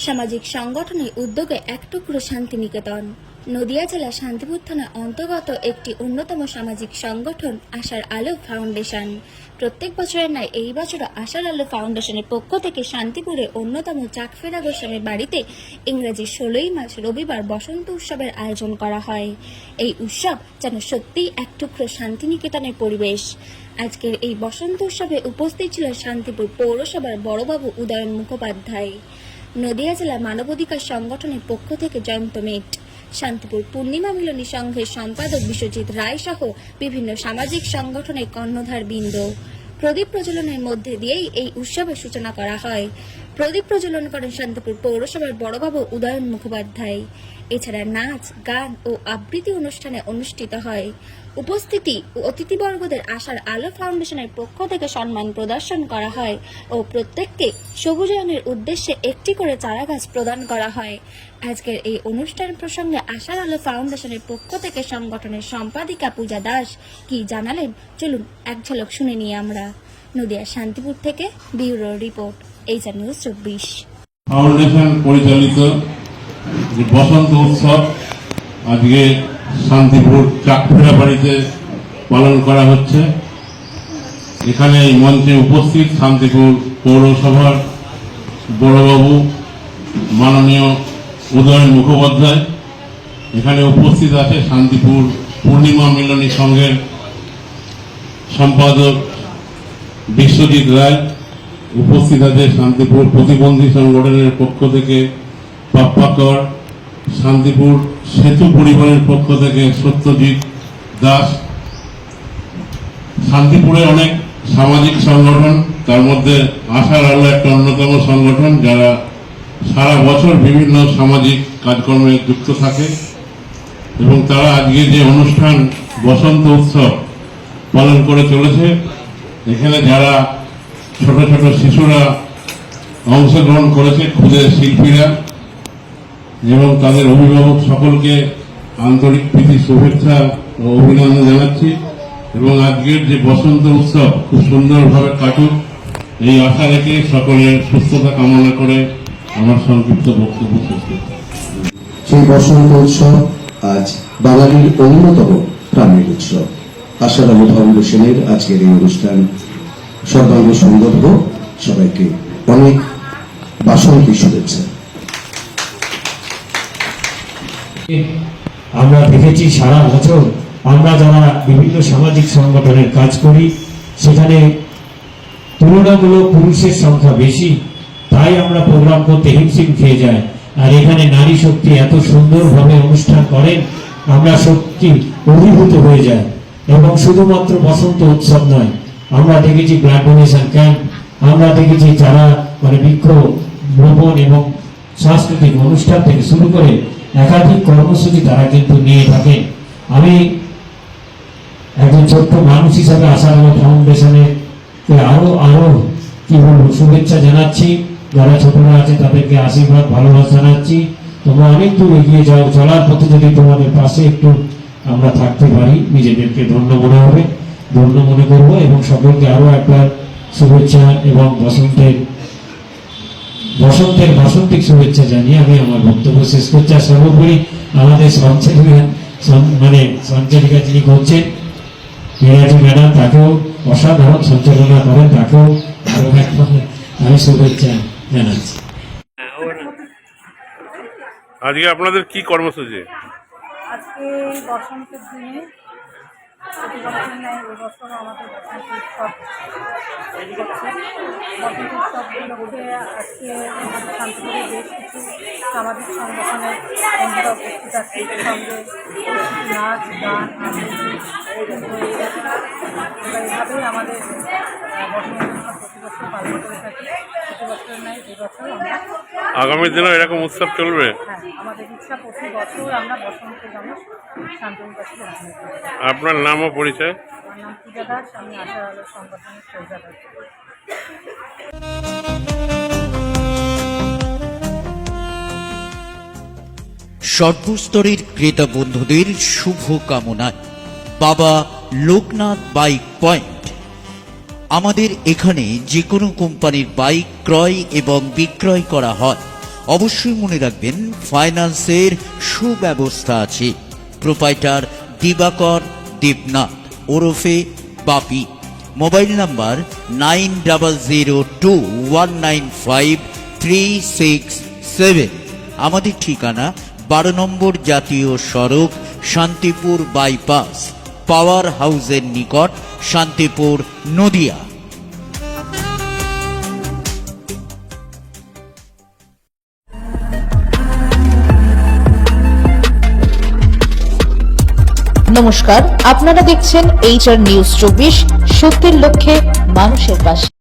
সামাজিক সংগঠনের উদ্যোগে এক টুকরো শান্তিনিকেতন। নদিয়া জেলা শান্তিপুর থানার অন্তর্গত একটি অন্যতম সামাজিক সংগঠন আশার আলো ফাউন্ডেশন। প্রত্যেক বছরের ন্যায় এই বছর আশার আলো ফাউন্ডেশনের পক্ষ থেকে শান্তিপুরে অন্যতম চাকফেরা গোস্বামীর বাড়িতে ইংরেজি 16ই মার্চ রবিবার বসন্ত উৎসবের আয়োজন করা হয়। এই উৎসব যেন সত্যিই এক টুকরো শান্তিনিকেতনের পরিবেশ। আজকের এই বসন্ত উৎসবে উপস্থিত ছিলেন শান্তিপুর পৌরসভার বড়বাবু উদয়ন মুখোপাধ্যায়, নদিয়া জেলা মানবাধিকার সংগঠনের পক্ষ থেকে জয়ন্ত মেট, শান্তিপুর পূর্ণিমা মিলনী সংঘের সম্পাদক বিশ্বজিৎ রায় সহ বিভিন্ন সামাজিক সংগঠনের কর্ণধার বৃন্দ। প্রদীপ প্রজ্বলনের মধ্যে দিয়েই এই উৎসবের সূচনা করা হয়। প্রদীপ প্রজ্বলন করেন শান্তিপুর পৌরসভার বড়বাবু উদয়ন মুখোপাধ্যায়। এছাড়া নাচ, গান ও আবৃত্তি অনুষ্ঠানে অনুষ্ঠিত হয়। উপস্থিতি ও অতিথিবর্গদের আশার আলো ফাউন্ডেশনের পক্ষ থেকে সম্মান প্রদর্শন করা হয় ও প্রত্যেককে সবুজায়নের উদ্দেশ্যে একটি করে চারা গাছ প্রদান করা হয়। আজকের এই অনুষ্ঠান প্রসঙ্গে আশার আলো ফাউন্ডেশনের পক্ষ থেকে সংগঠনের সম্পাদিকা পূজা দাস কি জানালেন, চলুন এক ঝলক শুনে নিই আমরা। নদিয়া শান্তিপুর থেকে bureau report, HR news 24। Foundation পরিচালিত বসন্ত উৎসব আজকে শান্তিপুর চাকফেরা বাড়িতে পালন করা হচ্ছে। এখানে এই মঞ্চে উপস্থিত শান্তিপুর পৌরসভার বড়বাবু মাননীয় উদয়ন মুখোপাধ্যায়, এখানে উপস্থিত আছে শান্তিপুর পূর্ণিমা মিলনী সংঘের সম্পাদক বিশ্বজিৎ রায়, উপস্থিত আছে শান্তিপুর প্রতিবন্ধী সংগঠনের পক্ষ থেকে পাপ্পাকর, শান্তিপুর সেতু পরিবারের পক্ষ থেকে সত্যজিৎ দাস। শান্তিপুরে অনেক সামাজিক সংগঠন, তার মধ্যে আশার আলো একটা অন্যতম সংগঠন, যারা সারা বছর বিভিন্ন সামাজিক কাজকর্মে যুক্ত থাকে এবং তারা আজকে যে অনুষ্ঠান বসন্ত উৎসব পালন করে চলেছে, এখানে যারা ছোট ছোট শিশুরা অংশগ্রহণ করেছে, ক্ষুদে শিল্পীরা এবং তাদের অভিভাবক সকলকে আন্তরিক প্রীতি শুভেচ্ছা ও অভিনন্দন জানাচ্ছি এবং আজকের যে বসন্ত উৎসব খুব সুন্দরভাবে কাটুক এই আশা রেখে সকলের সুস্থতা কামনা করে আমার সংক্ষিপ্ত বক্তব্য শেষ করছি। সেই বসন্ত উৎসব আজ বাঙালির অন্যতম প্রাণের উৎসব। আশার আলো ফাউন্ডেশনের আজকের এই অনুষ্ঠান সর্বাঙ্গ সুন্দর হোক। সবাইকে অনেক বাসন্তী শুভেচ্ছা। আমরা দেখেছি সারা বছর আমরা যারা বিভিন্ন সামাজিক সংগঠনের কাজ করি, সেখানে তুলনামূলক পুরুষের সংখ্যা বেশি, তাই আমরা প্রোগ্রাম করতে হিমশিম খেয়ে যাই। আর এখানে নারী শক্তি এত সুন্দরভাবে অনুষ্ঠান করেন, আমরা সত্যি অভিভূত হয়ে যাই। এবং শুধুমাত্র বসন্ত উৎসব নয়, আমরা দেখেছি ব্লাড ডোনেশন ক্যাম্প, আমরা দেখেছি যারা বৃক্ষ রোপণ এবং সাংস্কৃতিক অনুষ্ঠান থেকে শুরু করে একাধিক কর্মসূচি তারা কিন্তু নিয়ে থাকে। আমি একজন ছোট্ট মানুষ হিসাবে আশার আলো ফাউন্ডেশনের আরো কি বলবো শুভেচ্ছা জানাচ্ছি। যারা ছোটরা আছে তাদেরকে আশীর্বাদ ভালোবাসা জানাচ্ছি। তোমরা অনেক দূর এগিয়ে যাও, চলার পথে যদি তোমাদের পাশে একটু আমরা থাকতে পারি, নিজেদেরকে ধন্য মনে হবে, ধন্য মনে করবো। এবং সকলকে আরো একবার শুভেচ্ছা এবং বসন্তের বাসন্তিক শুভেচ্ছা জানিয়ে আমি আমার বক্তব্য শেষ করছি। আর সর্বোপরি আমাদের সঞ্চালিকা যিনি করছেন মিরাজি ম্যাডাম, তাকেও অসাধারণ সঞ্চালনা করেন, তাকেও আরো একবার আমি শুভেচ্ছা জানাচ্ছি। আজকে আপনাদের কি কর্মসূচি? আজকে বসন্তের দিনে প্রতি বছর নেয় এবছর আমাদের বসন্ত উৎসব হচ্ছে। বসন্ত উৎসবগুলো হচ্ছে আজকে আমাদের শান্তিপুরে বেশ কিছু সামাজিক সংগঠনের বন্ধুরা উপস্থিত আছে, সঙ্গে নাচ, গান, আবৃত্তি এভাবেই আমাদের বসন্ত উৎসব প্রতি বছর পালন করে থাকি। প্রতি বছর নেয় এবছর আমরা আগামী দিনেও এরকম উৎসব চলবে? হ্যাঁ, আমাদের ইচ্ছা প্রতি বছর আমরা বসন্ত গানে শান্তিপুর কাছে রাখি। আপনার নাম ও পরিচয়? আমার নাম পূজা দাস, আমি আশার আলো সংগঠনের ট্রেজারার। সর্বস্তরের ক্রেতা বন্ধুদের শুভ কামনায় বাবা লোকনাথ বাইক পয়েন্ট। আমাদের এখানে যে কোনো কোম্পানির বাইক ক্রয় এবং বিক্রয় করা হয়। অবশ্যই মনে রাখবেন ফাইন্যান্সের সুব্যবস্থা আছে। প্রোপাইটার দিবাকর দেবনাথ ওরফে বাপি। Mobile number 9002195367। আমাদের ঠিকানা 12 নম্বর জাতীয় সড়ক, শান্তিপুর বাইপাস, পাওয়ার হাউসের নিকট, শান্তিপুর, নদিয়া। নমস্কার, আপনারা দেখছেন HR নিউজ 24, সত্যের লক্ষ্যে মানুষের পাশে।